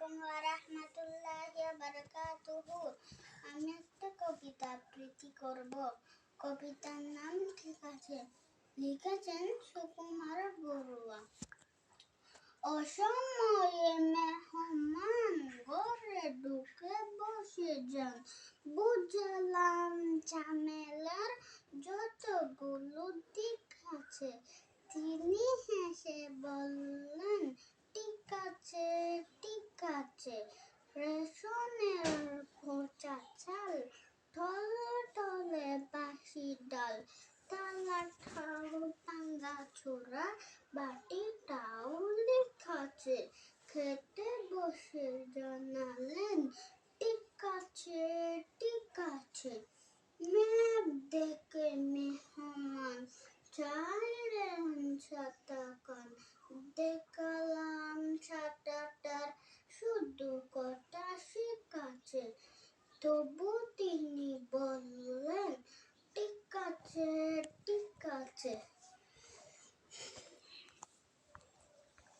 আলাইকুম ওয়া রাহমাতুল্লাহি ওয়া বারাকাতুহু। আমি একটা কবিতা আবৃত্তি করব। কবিতার নাম ঠিক আছে। লিখেছেন সুকুমার বড়ুয়া। অসময়ে মেহমান ঘরে ঢুকে বসে যান, বুঝলাম ঝামেলার যতগুলো দিক আছে। তিনি হেসে বললেন, ঠিক আছে ঠিক আছে, রেশনের পচা চাল, ঢলে ঢলে বাসি ডাল, থালাটাও ভাঙা চোরা, বাটিটাও লিখাছে। খেতে বসে জানালেন, ঠিক আছে ঠিক আছে। মেঘ দেখে মেহমান চাইলেন ছাতা খান, দেখালাম ছাতাটার শুধু কটা শিক আছে। তবু তিনি বললেন,